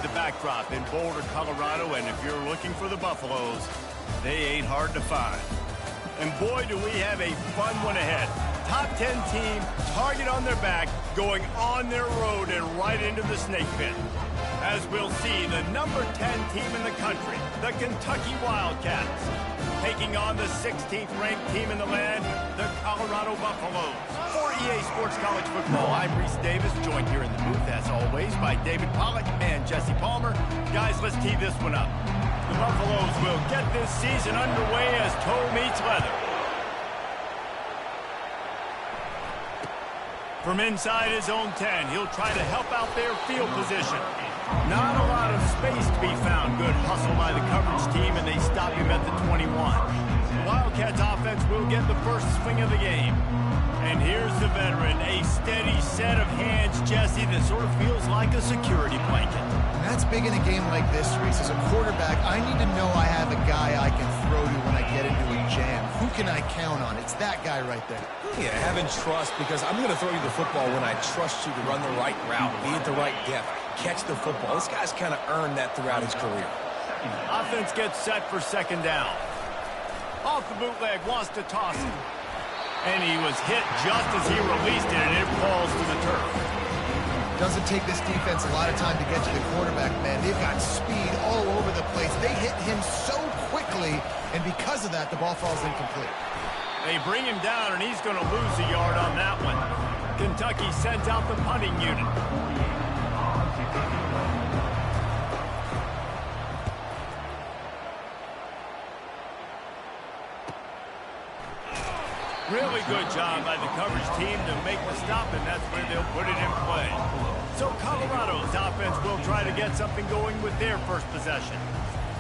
the backdrop in Boulder, Colorado, and if you're looking for the Buffaloes, they ain't hard to find. And boy, do we have a fun one ahead. Top 10 team, target on their back, going on their road and right into the snake pit. As we'll see, the number 10 team in the country, the Kentucky Wildcats, taking on the 16th ranked team in the land, the Colorado Buffaloes. For EA Sports College Football, I'm Reese Davis, joined here in the booth, as always, by David Pollack and Jesse Palmer. Guys, let's tee this one up. The Buffaloes will get this season underway as toe meets leather. From inside his own 10, he'll try to help out their field position. Not a lot of space to be found. Good hustle by the coverage team, and they stop him at the 21. Wildcats offense will get the first swing of the game. And here's the veteran, a steady set of hands, Jesse, that sort of feels like a security blanket. And that's big in a game like this, Reese. As a quarterback, I need to know I have a guy I can throw to when I get into a jam. Who can I count on? It's that guy right there. Yeah, having trust, because I'm going to throw you the football when I trust you to run the right route, be at the right depth, catch the football. This guy's kind of earned that throughout his career. Offense gets set for second down. Off the bootleg, wants to toss it. And he was hit just as he released it, and it falls to the turf. Doesn't take this defense a lot of time to get to the quarterback, man. They've got speed all over the place. They hit him so quickly, and because of that, the ball falls incomplete. They bring him down, and he's going to lose a yard on that one. Kentucky sent out the punting unit. Really good job by the coverage team to make the stop, and that's where they'll put it in play. So Colorado's offense will try to get something going with their first possession.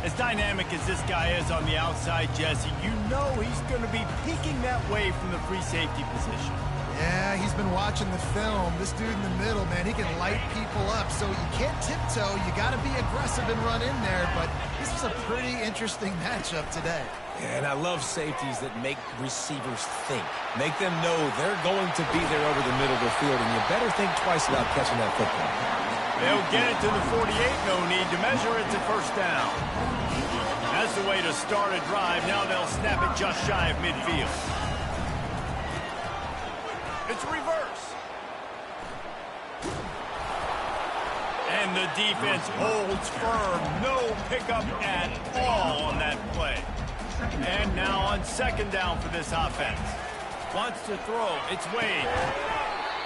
As dynamic as this guy is on the outside, Jesse, you know he's going to be peeking that way from the free safety position. Yeah, he's been watching the film. This dude in the middle, man, he can light people up. So you can't tiptoe. You got to be aggressive and run in there. But this is a pretty interesting matchup today. Yeah, and I love safeties that make receivers think. Make them know they're going to be there over the middle of the field, and you better think twice about catching that football. They'll get it to the 48. No need to measure. It's a first down. That's the way to start a drive. Now they'll snap it just shy of midfield. It's a reverse. And the defense holds firm. No pickup at all on that play. And now on second down for this offense. Wants to throw. It's Wade.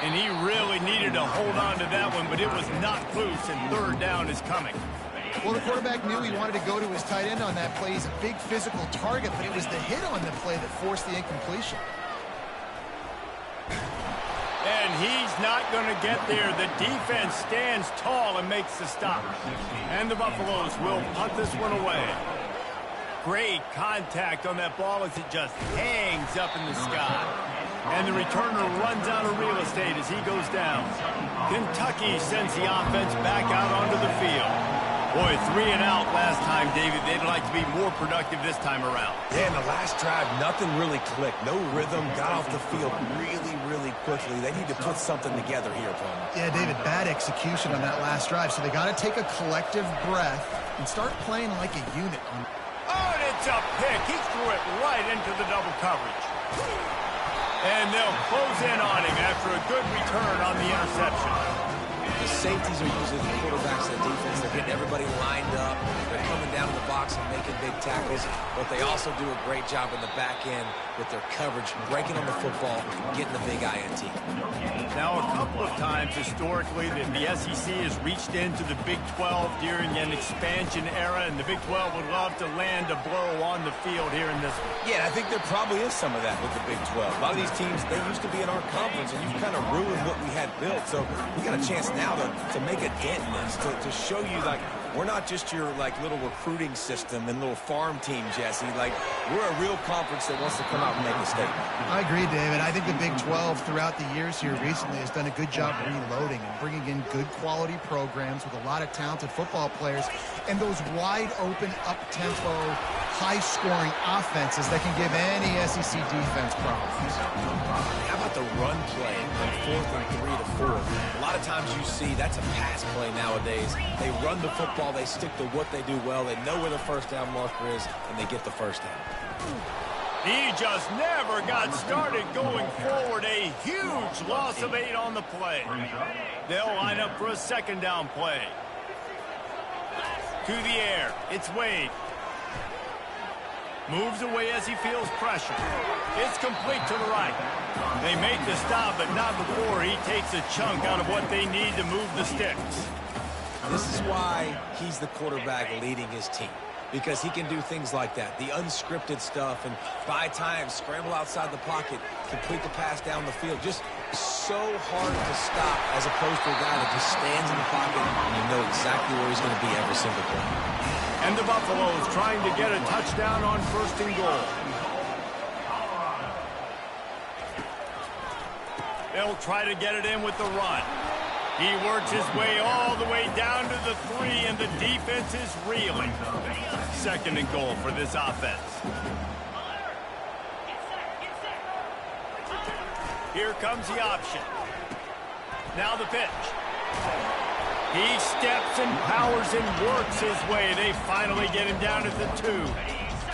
And he really needed to hold on to that one, but it was knocked loose, and third down is coming. Well, the quarterback knew he wanted to go to his tight end on that play. He's a big physical target, but it was the hit on the play that forced the incompletion. And he's not going to get there. The defense stands tall and makes the stop. And the Buffaloes will punt this one away. Great contact on that ball as it just hangs up in the sky. And the returner runs out of real estate as he goes down. Kentucky sends the offense back out onto the field. Boy, 3 and out last time, David. They'd like to be more productive this time around. Yeah, in the last drive, nothing really clicked. No rhythm, got off the field really quickly. They need to put something together here, Palmer. Yeah, David, bad execution on that last drive. So they got to take a collective breath and start playing like a unit. Oh, and it's a pick. He threw it right into the double coverage. And they'll close in on him after a good return on the interception. The safeties are usually the quarterbacks of the defense. They're getting everybody lined up. They're coming down to the box and making big tackles. But they also do a great job in the back end with their coverage, breaking on the football, getting the big INT. Now, a couple of times historically that the SEC has reached into the Big 12 during an expansion era, and the Big 12 would love to land a blow on the field here in this one. Yeah, I think there probably is some of that with the Big 12. A lot of these teams, they used to be in our conference, and you've kind of ruined what we had built. So we got a chance now to make a dent in this, to show you, like, we're not just your, like, little recruiting system and little farm team, Jesse. Like, we're a real conference that wants to come out and make a statement. I agree, David. I think the Big 12 throughout the years here recently has done a good job reloading and bringing in good quality programs with a lot of talented football players and those wide open, up-tempo, high-scoring offenses that can give any SEC defense problems. How about the run play on 4th and 3 to 4? A lot of times you see that's a pass play nowadays. They run the football, they stick to what they do well, they know where the first down marker is, and they get the first down. He just never got started going forward. A huge loss of 8 on the play. They'll line up for a second down play. To the air, it's Wade. Moves away as he feels pressure. It's complete to the right. They make the stop, but not before he takes a chunk out of what they need to move the sticks. This is why he's the quarterback leading his team, because he can do things like that, the unscripted stuff, and buy time, scramble outside the pocket, complete the pass down the field. Just so hard to stop as opposed to a guy that just stands in the pocket and you know exactly where he's going to be every single play. And the Buffaloes trying to get a touchdown on 1st and goal. They'll try to get it in with the run. He works his way all the way down to the 3, and the defense is reeling. 2nd and goal for this offense. Here comes the option. Now the pitch. He steps and powers and works his way. They finally get him down at the 2.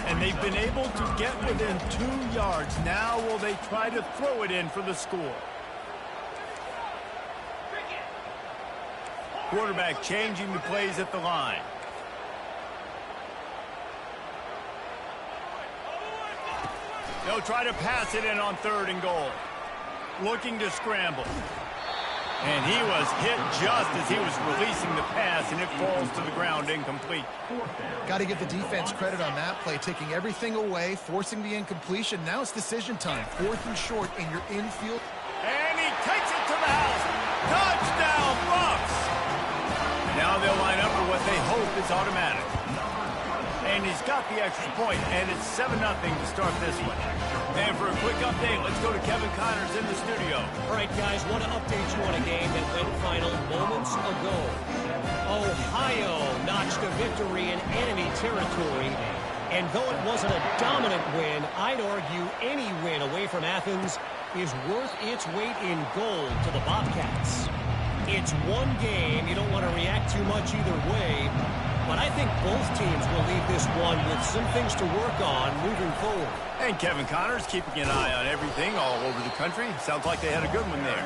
And they've been able to get within 2 yards. Now will they try to throw it in for the score? Quarterback changing the plays at the line. They'll try to pass it in on 3rd and goal. Looking to scramble. And he was hit just as he was releasing the pass, and it falls to the ground incomplete. Got to give the defense credit on that play, taking everything away, forcing the incompletion. Now it's decision time. 4th and short in your infield. And he takes it to the house. Touchdown, Buffs! Now they'll line up for what they hope is automatic. And he's got the extra point, and it's 7-0 to start this one. And for a quick update, let's go to Kevin Connors in the studio. All right, guys, want to update you on a game that went final moments ago. Ohio notched a victory in enemy territory. And though it wasn't a dominant win, I'd argue any win away from Athens is worth its weight in gold to the Bobcats. It's one game. You don't want to react too much either way. But I think both teams will leave this one with some things to work on moving forward. And Kevin Connors keeping an eye on everything all over the country. Sounds like they had a good one there.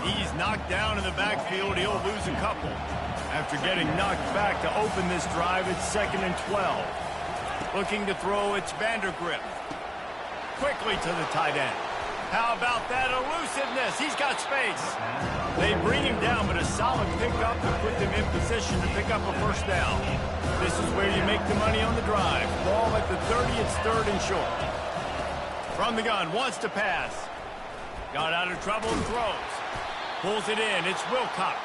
He's knocked down in the backfield. He'll lose a couple. After getting knocked back to open this drive, it's 2nd and 12. Looking to throw, it's Vandergrift. Quickly to the tight end. How about that elusiveness? He's got space. They bring him down, but a solid pickup to put them in position to pick up a 1st down. This is where you make the money on the drive. Ball at the 30, it's 3rd and short. From the gun, wants to pass. Got out of trouble and throws. Pulls it in, it's Wilcox.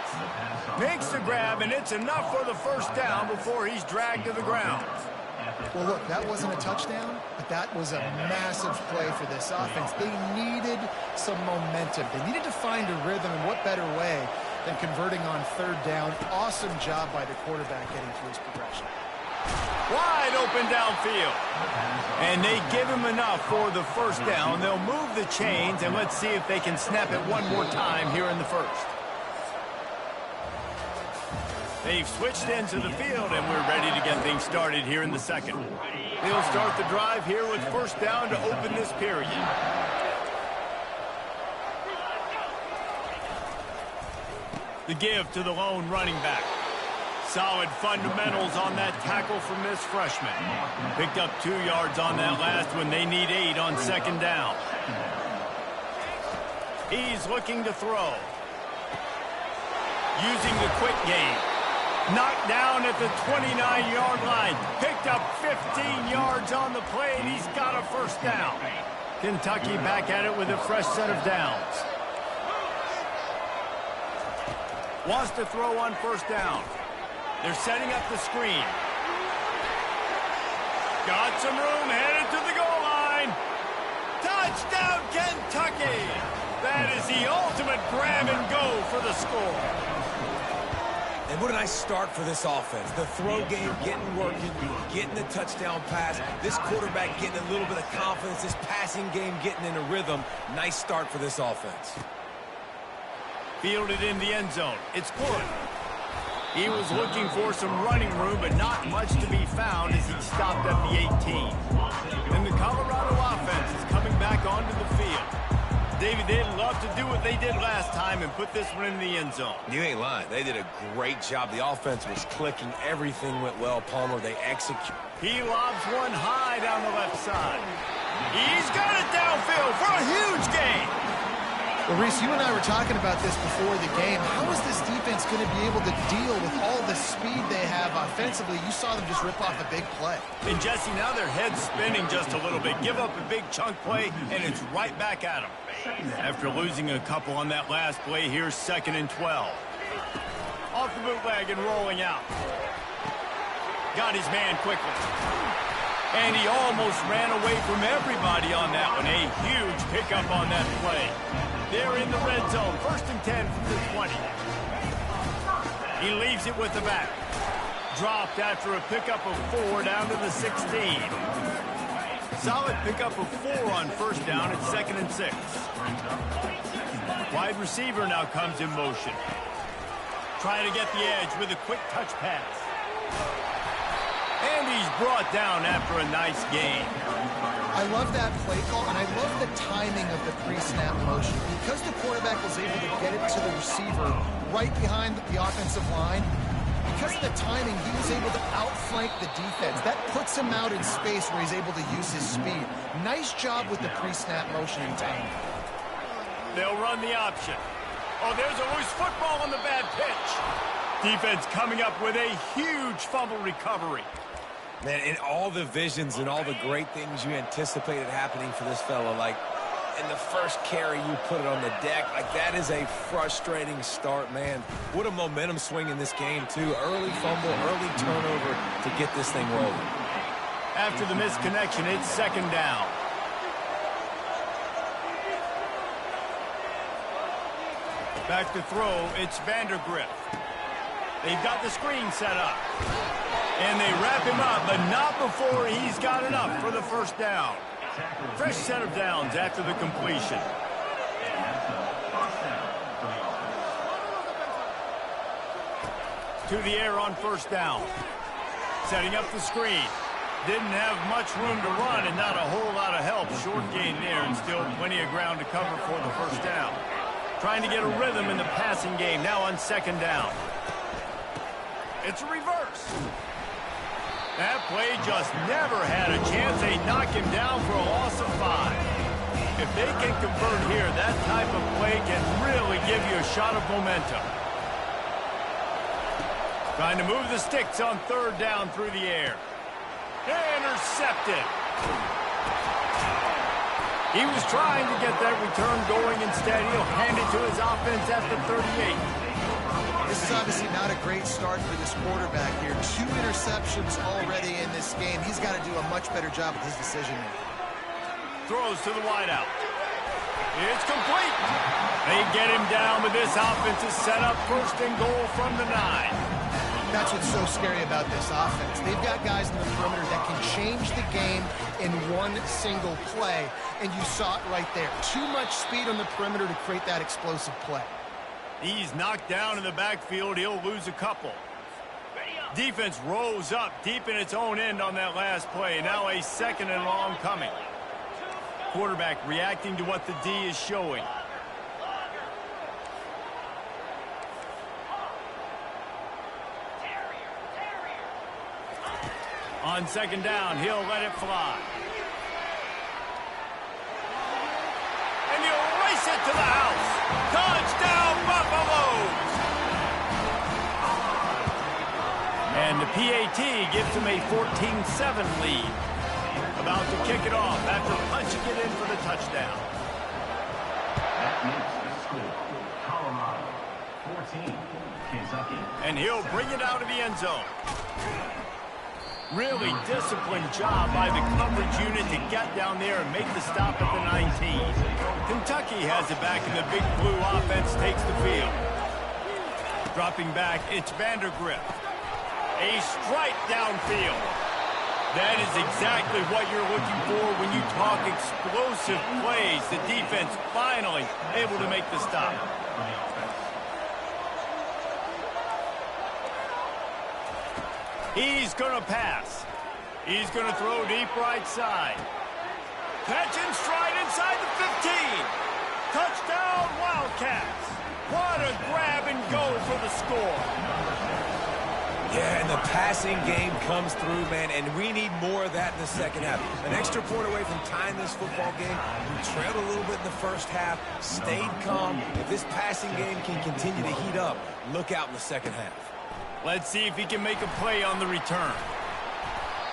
Makes the grab, and it's enough for the 1st down before he's dragged to the ground. Well, look, that wasn't a touchdown, but that was a massive play for this offense. They needed some momentum. They needed to find a rhythm, and what better way than converting on 3rd down. Awesome job by the quarterback getting to his progression. Wide open downfield. And they give him enough for the 1st down. They'll move the chains, and let's see if they can snap it one more time here in the 1st. They've switched into the field, and we're ready to get things started here in the 2nd. They'll start the drive here with 1st down to open this period. The give to the lone running back. Solid fundamentals on that tackle from this freshman. Picked up 2 yards on that last one. They need 8 on 2nd down. He's looking to throw. Using the quick game. Knocked down at the 29-yard line. Picked up 15 yards on the play, and he's got a 1st down. Kentucky back at it with a fresh set of downs. Wants to throw on 1st down. They're setting up the screen. Got some room, headed to the Touchdown, Kentucky! That is the ultimate grab and go for the score. And what a nice start for this offense. The throw game getting working, getting the touchdown pass. This quarterback getting a little bit of confidence. This passing game getting in a rhythm. Nice start for this offense. Fielded in the end zone. It's good. He was looking for some running room, but not much to be found as he stopped at the 18. And the Colorado offense is coming back onto the field. David, they'd love to do what they did last time and put this one in the end zone. You ain't lying. They did a great job. The offense was clicking. Everything went well. Palmer, they execute. He lobs one high down the left side. He's got it downfield for a huge gain. Well, Reese, you and I were talking about this before the game. How is this defense going to be able to deal with all the speed they have offensively? You saw them just rip off a big play. And Jesse, now their head's spinning just a little bit. Give up a big chunk play, and it's right back at them. After losing a couple on that last play, here's 2nd and 12. Off the bootleg and rolling out. Got his man quickly. And he almost ran away from everybody on that one. A huge pickup on that play. They're in the red zone. 1st and 10 from the 20. He leaves it with the back. Dropped after a pickup of 4 down to the 16. Solid pickup of 4 on 1st down at 2nd and 6. Wide receiver now comes in motion. Trying to get the edge with a quick touch pass. And he's brought down after a nice gain. I love that play call, and I love the timing of the pre-snap motion. Because the quarterback was able to get it to the receiver right behind the offensive line, because of the timing, he was able to outflank the defense. That puts him out in space where he's able to use his speed. Nice job with the pre-snap motion and timing. They'll run the option. Oh, there's a loose football on the bad pitch. Defense coming up with a huge fumble recovery. Man, in all the visions and all the great things you anticipated happening for this fella, like in the first carry you put it on the deck, like that is a frustrating start, man. What a momentum swing in this game, too. Early fumble, early turnover to get this thing rolling. After the misconnection, it's 2nd down. Back to throw, it's Vandergrift. They've got the screen set up. And they wrap him up, but not before he's got enough for the 1st down. Fresh set of downs after the completion. To the air on 1st down. Setting up the screen. Didn't have much room to run and not a whole lot of help. Short gain there and still plenty of ground to cover for the 1st down. Trying to get a rhythm in the passing game now on 2nd down. It's a reverse. That play just never had a chance. They knock him down for a loss of 5. If they can convert here, that type of play can really give you a shot of momentum. Trying to move the sticks on 3rd down through the air. Intercepted. He was trying to get that return going. Instead, he'll hand it to his offense at the 38. This is obviously not a great start for this quarterback here. 2 interceptions already in this game. He's got to do a much better job with his decision-making. Throws to the wideout. It's complete. They get him down, but this offense is set up 1st and goal from the 9. That's what's so scary about this offense. They've got guys in the perimeter that can change the game in one single play, and you saw it right there. Too much speed on the perimeter to create that explosive play. He's knocked down in the backfield. He'll lose a couple. Defense rose up deep in its own end on that last play. Now a 2nd and long coming. Quarterback reacting to what the D is showing. On 2nd down, he'll let it fly. And he'll race it to the house. Touchdown, Buffaloes! And the PAT gives him a 14-7 lead. About to kick it off after punching it in for the touchdown. That makes the score Colorado 14, Kentucky. And he'll bring it out of the end zone. Really disciplined job by the coverage unit to get down there and make the stop at the 19. Kentucky has it back, and the Big Blue offense takes the field. Dropping back, it's Vandergrift. A strike downfield. That is exactly what you're looking for when you talk explosive plays. The defense finally able to make the stop. He's going to pass. He's going to throw deep right side. Catch and stride inside the 15. Touchdown, Wildcats. What a grab and go for the score. Yeah, and the passing game comes through, man, and we need more of that in the second half. An extra point away from tying this football game. We trailed a little bit in the first half, stayed calm. If this passing game can continue to heat up, look out in the second half. Let's see if he can make a play on the return.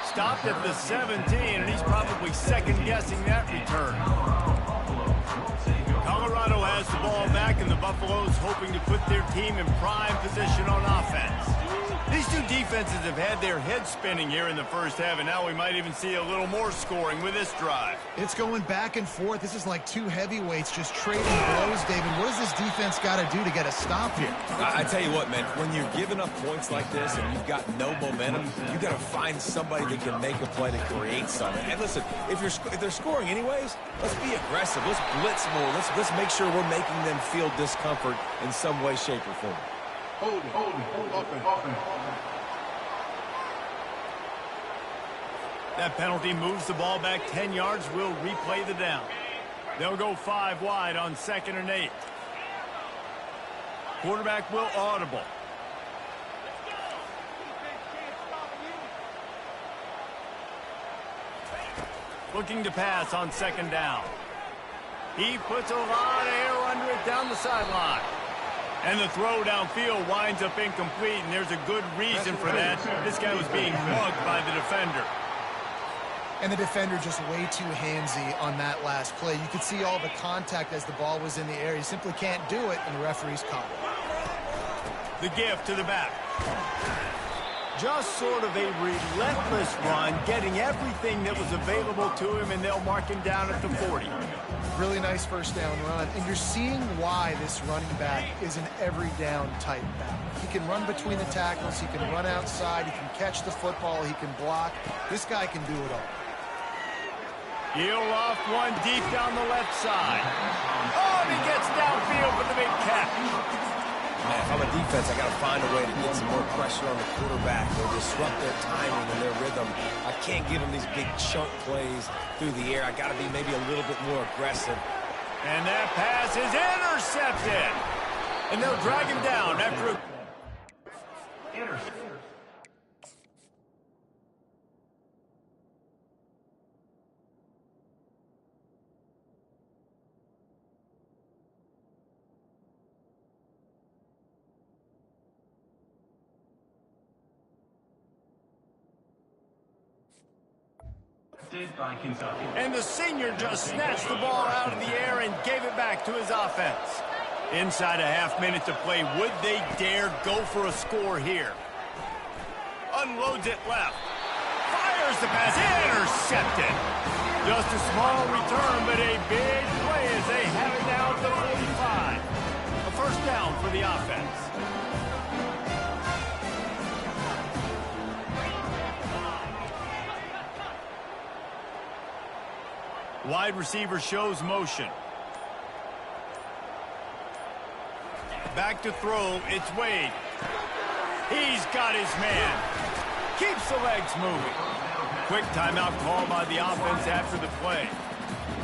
Stopped at the 17, and he's probably second-guessing that return. Colorado has the ball back, and the Buffaloes hoping to put their team in prime position on offense. These two defenses have had their heads spinning here in the first half, and now we might even see a little more scoring with this drive. It's going back and forth. This is like two heavyweights just trading blows, David. What does this defense got to do to get a stop here? I tell you what, man, when you're giving up points like this and you've got no momentum, you got to find somebody that can make a play to create something. And listen, if they're scoring anyways, let's be aggressive. Let's blitz more. Let's make sure we're making them feel discomfort in some way, shape, or form. Hold, open. That penalty moves the ball back 10 yards. We'll replay the down. They'll go 5 wide on 2nd and 8. Quarterback will audible. Looking to pass on 2nd down. He puts a lot of air under it down the sideline. And the throw downfield winds up incomplete, and there's a good reason for that. This guy was being mugged by the defender. And the defender just way too handsy on that last play. You could see all the contact as the ball was in the air. He simply can't do it, and the referee's caught it. The gift to the back. Just sort of a relentless run, getting everything that was available to him, and they'll mark him down at the 40. Really nice first down run, and you're seeing why this running back is an every down type back. He can run between the tackles, he can run outside, he can catch the football, he can block. This guy can do it all. Heel off one deep down the left side. Oh, and he gets downfield for the big catch. Man, if I'm a defense, I got to find a way to get some more pressure on the quarterback or disrupt their timing and their rhythm. I can't give them these big chunk plays through the air. I got to be maybe a little bit more aggressive. And that pass is intercepted. And they'll drag him down after a... By Kentucky. And the senior just snatched the ball out of the air and gave it back to his offense. Inside a half minute to play. Would they dare go for a score here? Unloads it left. Fires the pass. Intercepted. Just a small return, but a big play as they have it down to 45. A first down for the offense. Wide receiver shows motion. Back to throw, it's Wade. He's got his man. Keeps the legs moving. Quick timeout call by the offense after the play.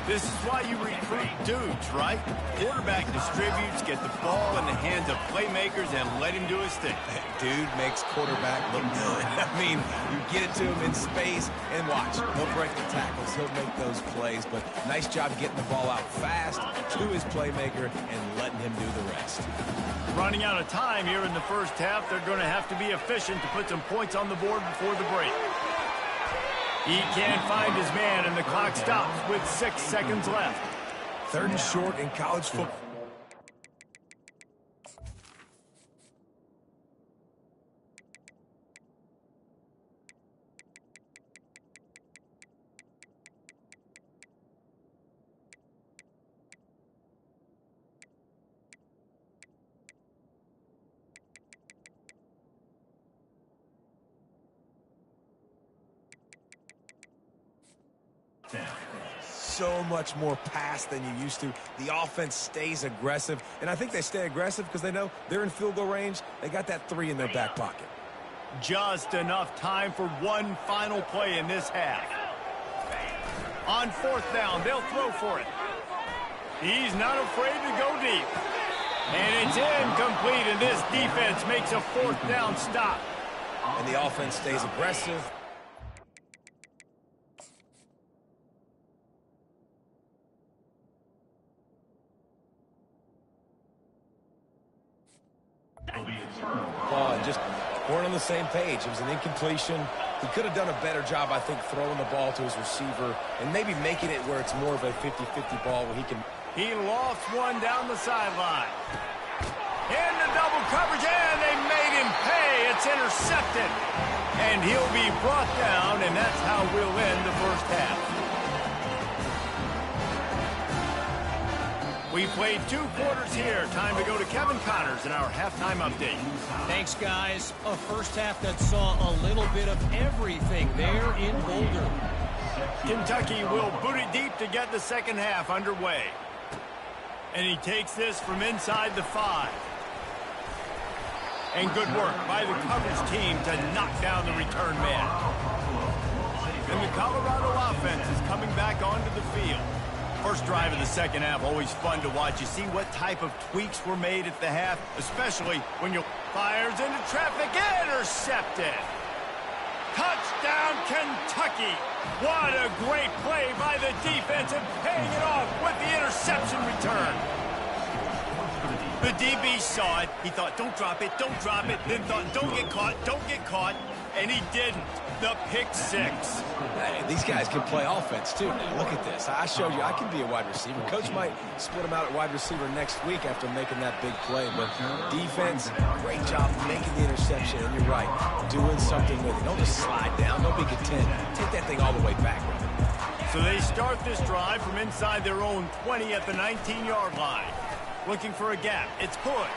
This is why you recruit dudes, right? Quarterback distributes, get the ball in the hands of playmakers, and let him do his thing. Dude makes quarterback look good. I mean, you get it to him in space, and watch. He'll break the tackles. He'll make those plays, but nice job getting the ball out fast to his playmaker and letting him do the rest. Running out of time here in the first half, they're going to have to be efficient to put some points on the board before the break. He can't find his man, and the clock stops with 6 seconds left. 3rd and short in college football. So much more pass than you used to. The offense stays aggressive, and I think they stay aggressive because they know they're in field goal range. They got that 3 in their back pocket. Just enough time for one final play in this half. On 4th down, they'll throw for it. He's not afraid to go deep. And it's incomplete, and this defense makes a 4th down stop. And the offense stays aggressive. And just weren't on the same page. It was an incompletion. He could have done a better job, I think, throwing the ball to his receiver and maybe making it where it's more of a 50-50 ball where he can. He lost one down the sideline. In the double coverage, and they made him pay. It's intercepted. And he'll be brought down, and that's how we'll end the first half. We played 2 quarters here. Time to go to Kevin Connors in our halftime update. Thanks, guys. A first half that saw a little bit of everything there in Boulder. Kentucky will boot it deep to get the second half underway. And he takes this from inside the 5. And good work by the coverage team to knock down the return man. And the Colorado offense is coming back onto the field. First drive of the second half, always fun to watch. You see what type of tweaks were made at the half, especially when you fires into traffic, intercepted. Touchdown, Kentucky. What a great play by the defense and paying it off with the interception return. The DB saw it. He thought, don't drop it, then thought, don't get caught, and he didn't. The pick 6. Hey, these guys can play offense, too. Now, look at this. I showed you I can be a wide receiver. Coach might split him out at wide receiver next week after making that big play. But defense, great job making the interception. And you're right, doing something with it. Don't just slide down. Don't be content. Take that thing all the way back. So they start this drive from inside their own 20 at the 19-yard line. Looking for a gap. It's good.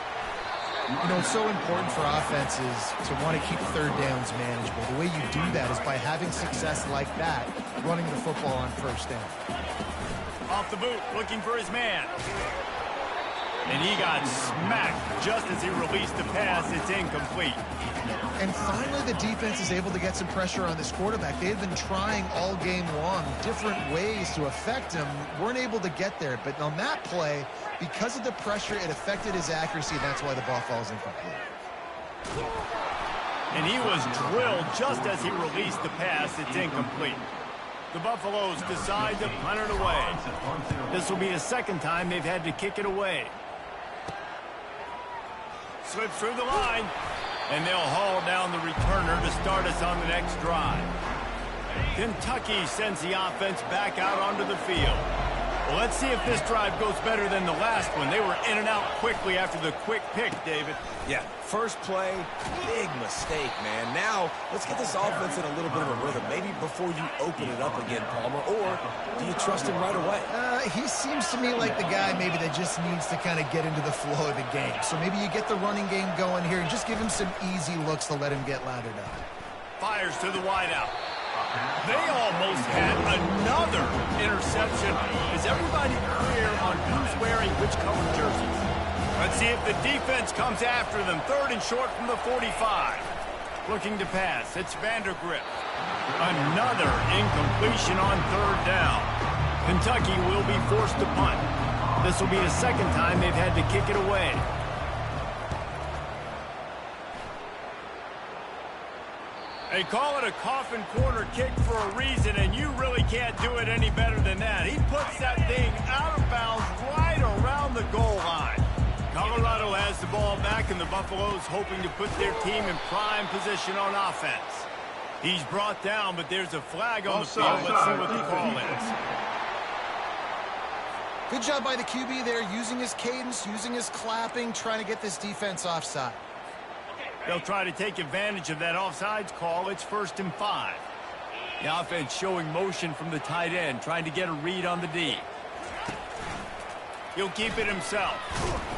You know, it's so important for offenses to want to keep third downs manageable. The way you do that is by having success like that, running the football on first down. Off the boot, looking for his man. And he got smacked just as he released the pass. It's incomplete. And finally, the defense is able to get some pressure on this quarterback. They had been trying all game long different ways to affect him. Weren't able to get there. But on that play, because of the pressure, it affected his accuracy, and that's why the ball falls incomplete. And he was drilled just as he released the pass. It's incomplete. The Buffaloes decide to punt it away. This will be the second time they've had to kick it away. Slips through the line. And they'll haul down the returner to start us on the next drive. Kentucky sends the offense back out onto the field. Well, let's see if this drive goes better than the last one. They were in and out quickly after the quick pick, David. Yeah, first play, big mistake, man. Now, let's get this offense in a little bit of a rhythm. Maybe before you open it up again, Palmer, or do you trust him right away? He seems to me like the guy maybe that just needs to kind of get into the flow of the game. So maybe you get the running game going here and just give him some easy looks to let him get lathered up. Fires to the wideout. They almost had another interception. Is everybody clear on who's wearing which color jerseys? Let's see if the defense comes after them. 3rd and short from the 45. Looking to pass. It's Vandergrift. Another incompletion on 3rd down. Kentucky will be forced to punt. This will be the second time they've had to kick it away. They call it a coffin corner kick for a reason, and you really can't do it any better than that. He puts that thing out of bounds right around the goal line. Colorado has the ball back, and the Buffaloes hoping to put their team in prime position on offense. He's brought down, but there's a flag on the field. Let's see what the call is. Good job by the QB there, using his cadence, using his clapping, trying to get this defense offside. They'll try to take advantage of that offsides call. It's 1st and 5. The offense showing motion from the tight end, trying to get a read on the D. He'll keep it himself.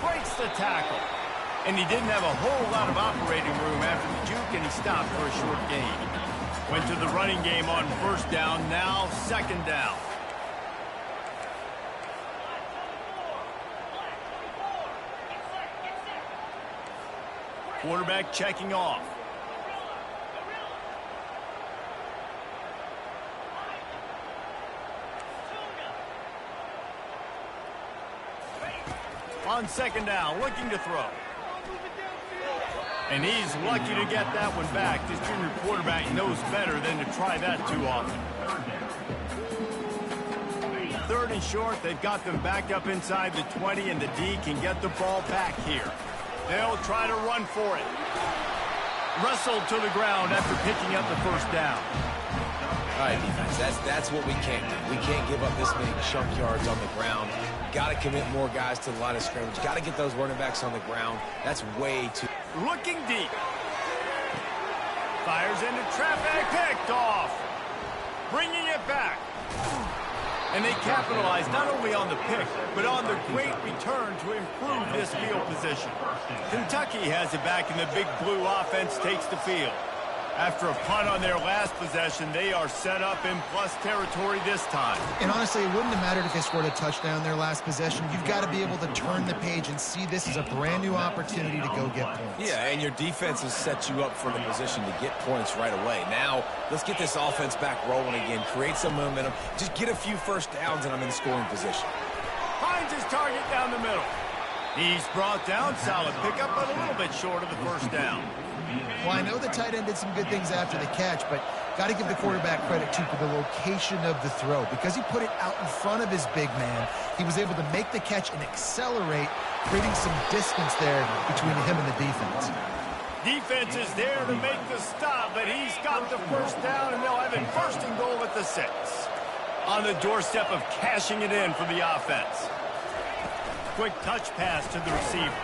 Breaks the tackle. And he didn't have a whole lot of operating room after the juke, and he stopped for a short gain. Went to the running game on first down, now second down. Quarterback checking off. On second down, looking to throw. And he's lucky to get that one back. This junior quarterback knows better than to try that too often. Third and short, they've got them back up inside the 20, and the D can get the ball back here. They'll try to run for it. Wrestled to the ground after picking up the first down. All right, defense, that's what we can't do. We can't give up this many chunk yards on the ground. Got to commit more guys to the line of scrimmage. Got to get those running backs on the ground. That's way too... Looking deep. Fires into traffic, picked off. Bringing it back. And they capitalize not only on the pick, but on the great return to improve this field position. Kentucky has it back, and the Big Blue offense takes the field. After a punt on their last possession, they are set up in plus territory this time. And honestly, it wouldn't have mattered if they scored a touchdown their last possession. You've got to be able to turn the page and see this as a brand new opportunity to go get points. Yeah, and your defense has set you up for the position to get points right away. Now, let's get this offense back rolling again, create some momentum, just get a few first downs, and I'm in scoring position. Finds his target down the middle. He's brought down, solid pickup, but a little bit short of the first down. Well, I know the tight end did some good things after the catch, but got to give the quarterback credit, too, for the location of the throw. Because he put it out in front of his big man, he was able to make the catch and accelerate, creating some distance there between him and the defense. Defense is there to make the stop, but he's got the first down, and they'll have it first and goal at the 6. On the doorstep of cashing it in for the offense. Quick touch pass to the receiver.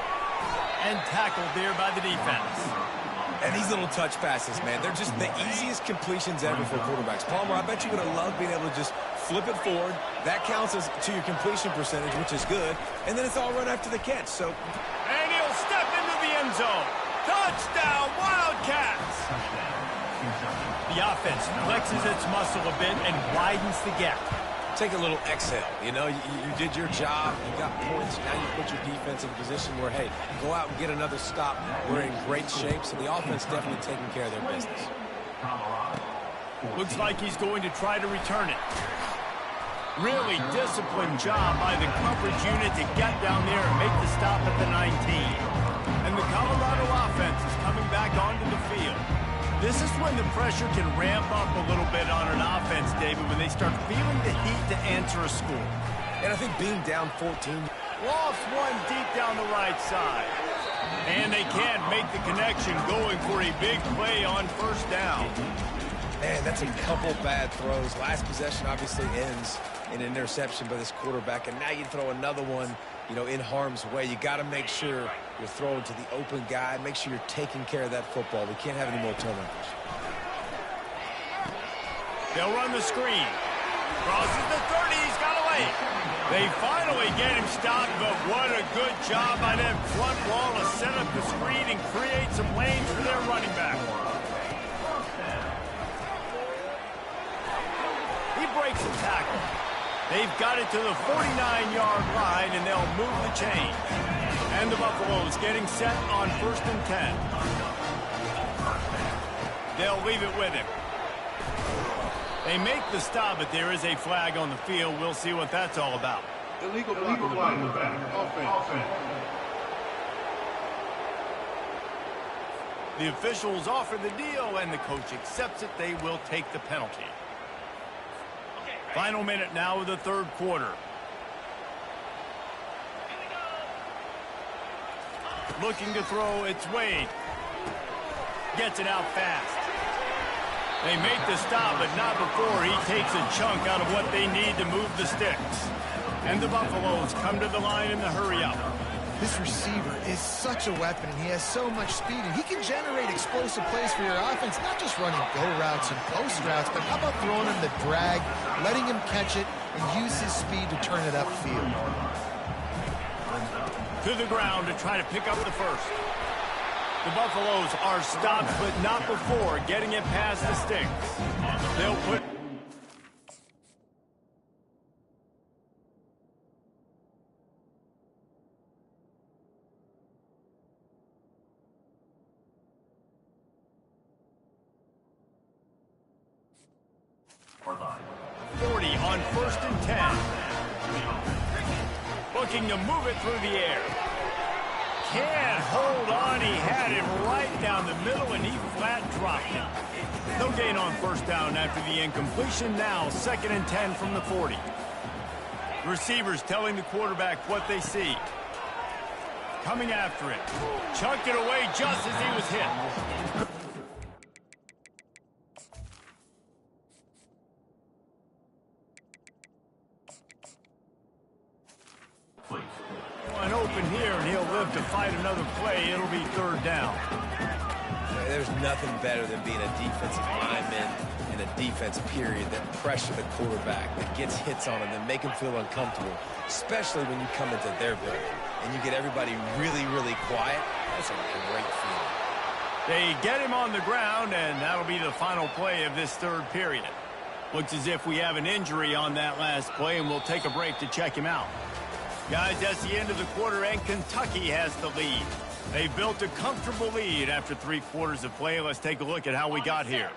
And tackled there by the defense. And these little touch passes, man, they're just the easiest completions ever for quarterbacks. Palmer, I bet you would have loved being able to just flip it forward. That counts as to your completion percentage, which is good. And then it's all run after the catch. So, and he'll step into the end zone. Touchdown, Wildcats! The offense flexes its muscle a bit and widens the gap. Take a little exhale. You know, you did your job. You got points. Now you put your defense in a position where, hey, go out and get another stop. We're in great shape, so the offense definitely taking care of their business. Looks like he's going to try to return it. Really disciplined job by the coverage unit to get down there and make the stop at the 19. And the Colorado offense is coming back onto the field. This is when the pressure can ramp up a little bit on an offense, David, when they start feeling the heat to answer a score. And I think being down 14. Lost one deep down the right side. And they can't make the connection, going for a big play on first down. Man, that's a couple bad throws. Last possession obviously ends in an interception by this quarterback, and now you throw another one, you know, in harm's way. You got to make sure you're throwing to the open guy. Make sure you're taking care of that football. We can't have any more turnovers. They'll run the screen. Crosses the 30. He's got away. They finally get him stopped, but what a good job by that front wall to set up the screen and create some lanes for their running back. He breaks the tackle. They've got it to the 49-yard line, and they'll move the chain. And the Buffaloes getting set on 1st and 10. They'll leave it with him. They make the stop, but there is a flag on the field. We'll see what that's all about. Illegal flag in the back. Offense. The officials offer the deal, and the coach accepts it. They will take the penalty. Final minute now of the third quarter. Looking to throw, it's Wade. Gets it out fast. They make the stop, but not before he takes a chunk out of what they need to move the sticks. And the Buffaloes come to the line in the hurry-up. This receiver is such a weapon, and he has so much speed, and he can generate explosive plays for your offense, not just running go routes and post routes, but how about throwing him the drag, letting him catch it, and use his speed to turn it upfield. To the ground to try to pick up the first. The Buffaloes are stopped, but not before getting it past the sticks. They'll put... on 1st and 10. Looking to move it through the air. Can't hold on. He had him right down the middle, and he flat dropped him. No gain on 1st down after the incompletion. Now 2nd and 10 from the 40. Receivers telling the quarterback what they see. Coming after it. Chucked it away just as he was hit. One open here, and he'll live to fight another play. It'll be 3rd down. There's nothing better than being a defensive lineman and a defense period that pressure the quarterback, that gets hits on him, that make him feel uncomfortable, especially when you come into their building and you get everybody really, really quiet. That's a great feeling. They get him on the ground, and that'll be the final play of this 3rd period. Looks as if we have an injury on that last play, and we'll take a break to check him out. Guys, that's the end of the quarter, and Kentucky has the lead. They built a comfortable lead after 3 quarters of play. Let's take a look at how we got here.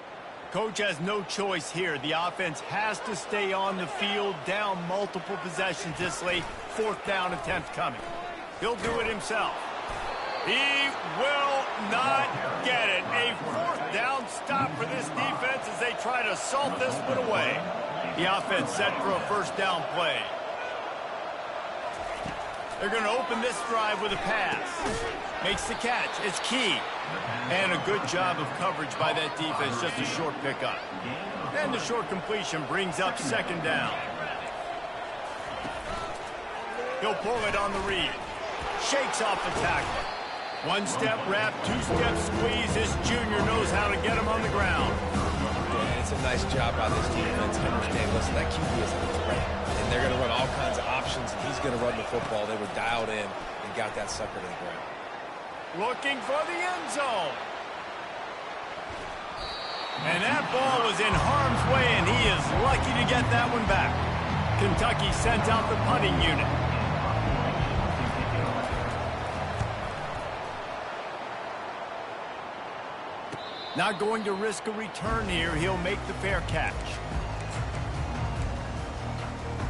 Coach has no choice here. The offense has to stay on the field, down multiple possessions this late. 4th down attempt coming. He'll do it himself. He will not get it. A 4th down stop for this defense as they try to salt this one away. The offense set for a 1st down play. They're going to open this drive with a pass. Makes the catch. It's key. And a good job of coverage by that defense. Just a short pickup. And the short completion brings up 2nd down. He'll pull it on the read. Shakes off the tackler. 1-step wrap, 2-step squeeze. This junior knows how to get him on the ground. And it's a nice job by this defense. Understand, listen, that QB is a threat. And they're going to run all kinds of options, and he's going to run the football. They were dialed in and got that sucker to the ground. Looking for the end zone. And that ball was in harm's way, and he is lucky to get that one back. Kentucky sends out the punting unit. Not going to risk a return here. He'll make the fair catch.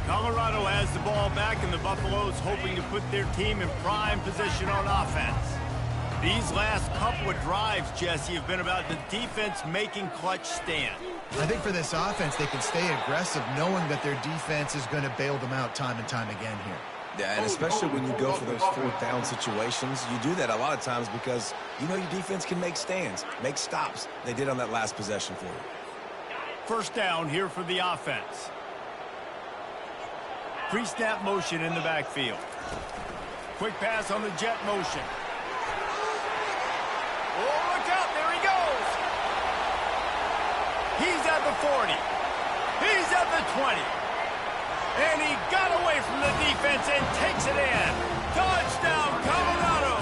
Colorado has the ball back, and the Buffaloes hoping to put their team in prime position on offense. These last couple of drives, Jesse, have been about the defense making clutch stand. I think for this offense, they can stay aggressive knowing that their defense is going to bail them out time and time again here. Yeah, and especially when you go for those 4th down situations, you do that a lot of times because you know your defense can make stands, make stops. They did on that last possession for you. 1st down here for the offense. Pre-snap motion in the backfield. Quick pass on the jet motion. Oh, look out, there he goes. He's at the 40. He's at the 20. And he got away from the defense and takes it in. Touchdown, Colorado.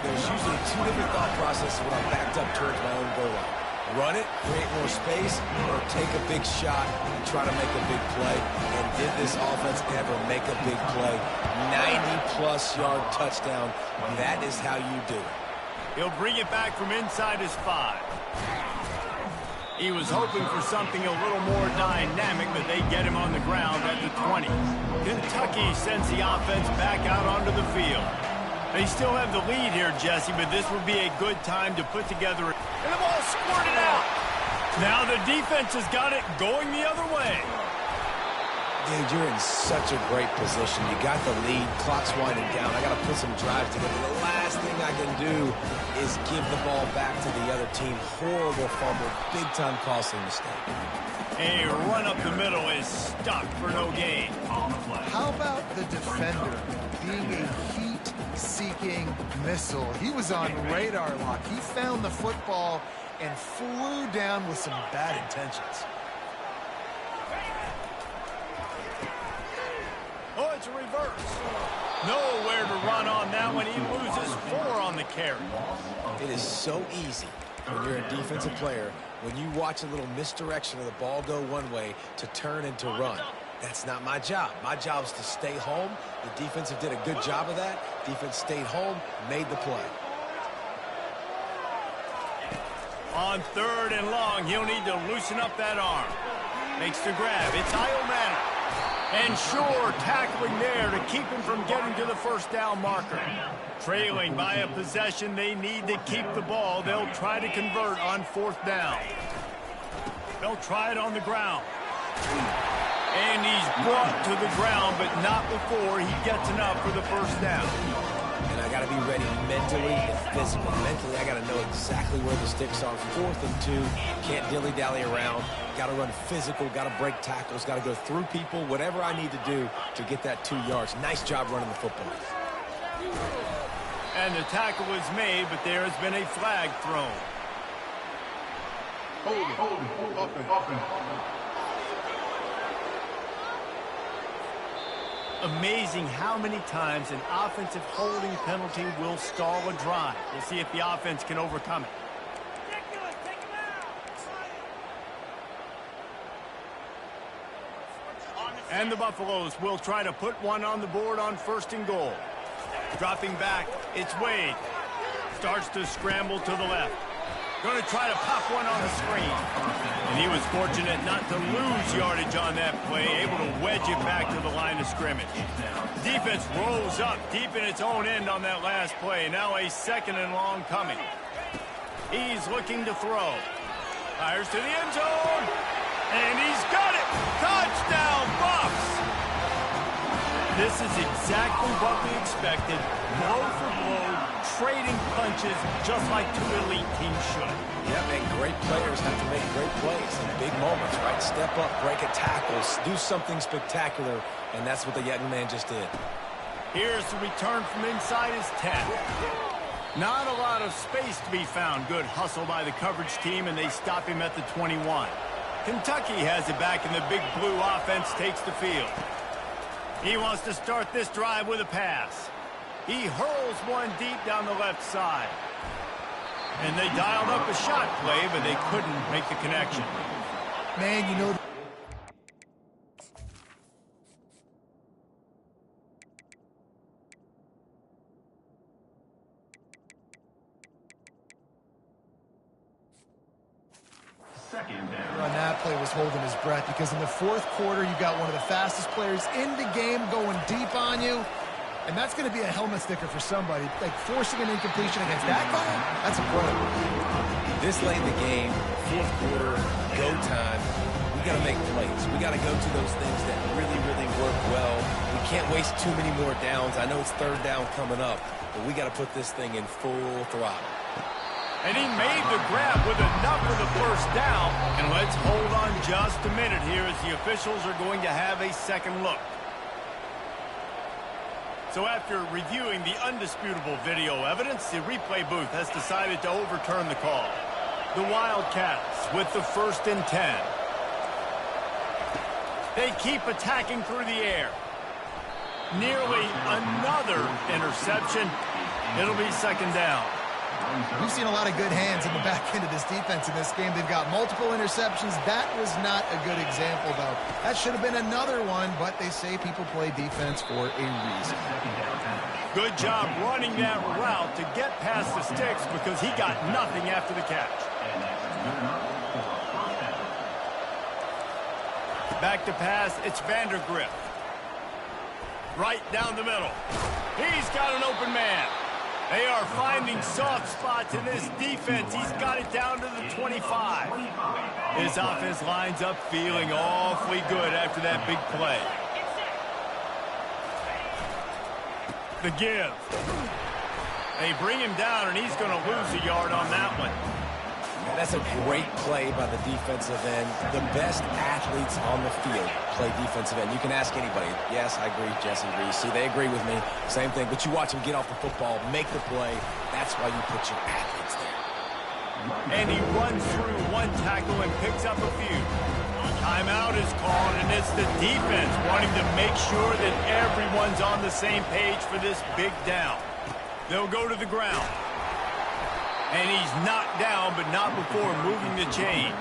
There's usually 2 different thought processes when I'm backed up towards my own goal line. Run it, create more space, or take a big shot and try to make a big play. And did this offense ever make a big play? 90-plus yard touchdown. That is how you do it. He'll bring it back from inside his 5. He was hoping for something a little more dynamic, but they get him on the ground at the 20. Kentucky sends the offense back out onto the field. They still have the lead here, Jesse, but this would be a good time to put together. And the ball squirted out. Now the defense has got it going the other way. Dude, you're in such a great position. You got the lead. Clock's winding down. I got to put some drives together. The last thing I can do is give the ball back to the other team. Horrible fumble. Big-time costly mistake. A run up the middle is stuck for no gain. How about the defender being a heat-seeking missile? He was on radar lock. He found the football and flew down with some bad intentions. Oh, it's a reverse. Nowhere to run on that one. He loses 4 on the carry. It is so easy when you're a defensive player, when you watch a little misdirection of the ball go one way to turn and to run. That's not my job. My job is to stay home. The defensive did a good job of that. Defense stayed home, made the play. On 3rd and long, he'll need to loosen up that arm. Makes the grab. It's Iomanna. And sure, tackling there to keep him from getting to the first down marker. Trailing by a possession, they need to keep the ball. They'll try to convert on 4th down. They'll try it on the ground. And he's brought to the ground, but not before he gets enough for the first down. And I got to be ready mentally and physically. Mentally, I got to know exactly where the sticks are. 4th and 2, can't dilly-dally around. Got to run physical, got to break tackles, got to go through people, whatever I need to do to get that 2 yards. Nice job running the football. And the tackle was made, but there has been a flag thrown. Offense. Amazing how many times an offensive holding penalty will stall a drive. We'll see if the offense can overcome it. And the Buffaloes will try to put one on the board on 1st and goal. Dropping back, it's Wade. Starts to scramble to the left. Going to try to pop one on the screen. And he was fortunate not to lose yardage on that play, able to wedge it back to the line of scrimmage. Defense rolls up deep in its own end on that last play. Now a 2nd and long coming. He's looking to throw. Fires to the end zone. And he's got it. Touchdown, Buffs. This is exactly what we expected. Blow for blow, trading punches, just like 2 elite teams should. Yep, and great players have to make great plays in big moments, right? Step up, break a tackle, do something spectacular, and that's what the young man just did. Here's the return from inside his 10. Not a lot of space to be found. Good hustle by the coverage team, and they stop him at the 21. Kentucky has it back, and the big blue offense takes the field. He wants to start this drive with a pass. He hurls one deep down the left side. And they dialed up a shot play, but they couldn't make the connection. Man, you know... on that play was holding his breath, because in the 4th quarter, you got one of the fastest players in the game going deep on you. And that's going to be a helmet sticker for somebody. Like, forcing an incompletion against that guy, that's a pro. This late in the game, 4th quarter, go time, we got to make plays. We got to go to those things that really, really work well. We can't waste too many more downs. I know it's 3rd down coming up, but we got to put this thing in full throttle. And he made the grab with enough for the first down. And let's hold on just a minute here as the officials are going to have a second look. So after reviewing the undisputable video evidence, the replay booth has decided to overturn the call. The Wildcats with the 1st and 10. They keep attacking through the air. Nearly another interception. It'll be 2nd down. We've seen a lot of good hands in the back end of this defense in this game. They've got multiple interceptions. That was not a good example, though. That should have been another one, but they say people play defense for a reason. Good job running that route to get past the sticks, because he got nothing after the catch. Back to pass, it's Vandergrift. Right down the middle. He's got an open man. They are finding soft spots in this defense. He's got it down to the 25. His offense lines up feeling awfully good after that big play. The give. They bring him down, and he's going to lose a yard on that one. That's a great play by the defensive end. The best athletes on the field play defensive end. You can ask anybody. Yes, I agree, Jesse Reese. See, they agree with me. Same thing. But you watch them get off the football, make the play. That's why you put your athletes there. And he runs through one tackle and picks up a few. Timeout is called, and it's the defense wanting to make sure that everyone's on the same page for this big down. They'll go to the ground. And he's knocked down, but not before moving the chains.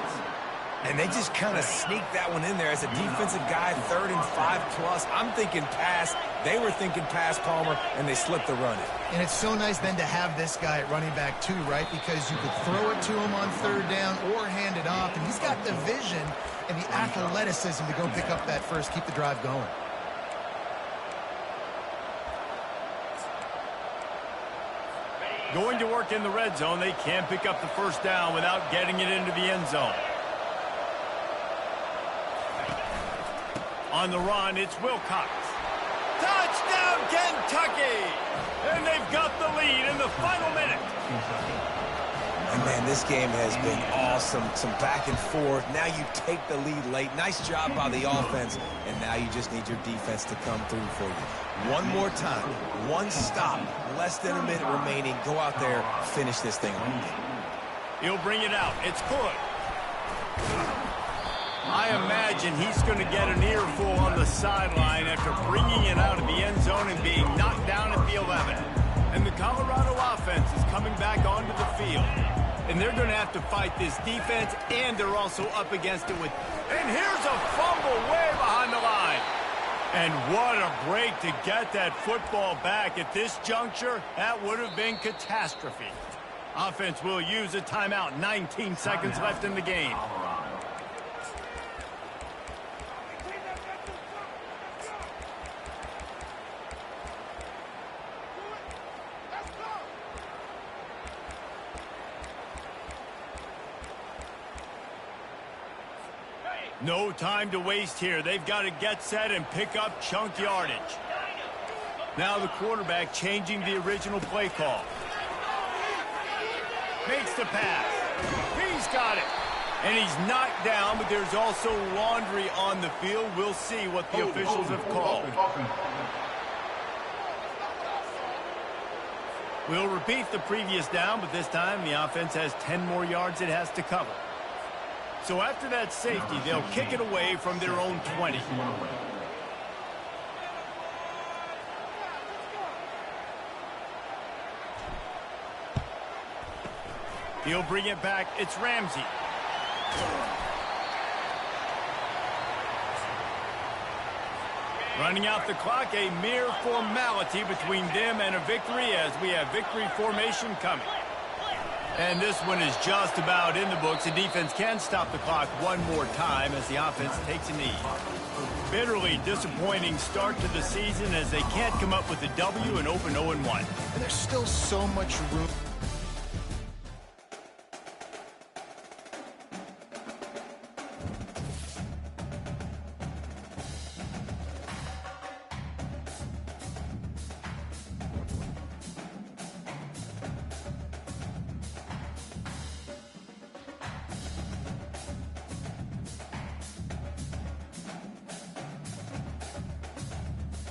And they just kind of sneaked that one in there as a defensive guy, 3rd and 5+. I'm thinking pass. They were thinking pass, Palmer, and they slipped the run in. And it's so nice then to have this guy at running back too, right? Because you could throw it to him on 3rd down or hand it off. And he's got the vision and the athleticism to go pick up that first, keep the drive going. Going to work in the red zone, they can't pick up the first down without getting it into the end zone. On the run, it's Wilcox. Touchdown, Kentucky! And they've got the lead in the final minute. And, man, this game has been awesome. Some back and forth. Now you take the lead late. Nice job by the offense. And now you just need your defense to come through for you. One more time. One stop. Less than a minute remaining. Go out there, finish this thing off. He'll bring it out. It's Cook. I imagine he's going to get an earful on the sideline after bringing it out of the end zone and being knocked down at the 11. And the Colorado offense is coming back onto the field. And they're going to have to fight this defense, and they're also up against it with... And here's a fumble way behind the line. And what a break to get that football back at this juncture. That would have been catastrophe. Offense will use a timeout. 19 seconds left in the game. No time to waste here. They've got to get set and pick up chunk yardage. Now the quarterback changing the original play call. Makes the pass. He's got it. And he's knocked down, but there's also laundry on the field. We'll see what the officials have called. We'll repeat the previous down, but this time the offense has 10 more yards it has to cover. So after that safety, they'll kick it away from their own 20. He'll bring it back. It's Ramsey. Running out the clock, a mere formality between them and a victory as we have victory formation coming. And this one is just about in the books. The defense can stop the clock one more time as the offense takes a knee. Bitterly disappointing start to the season as they can't come up with a W and open 0-1. And there's still so much room.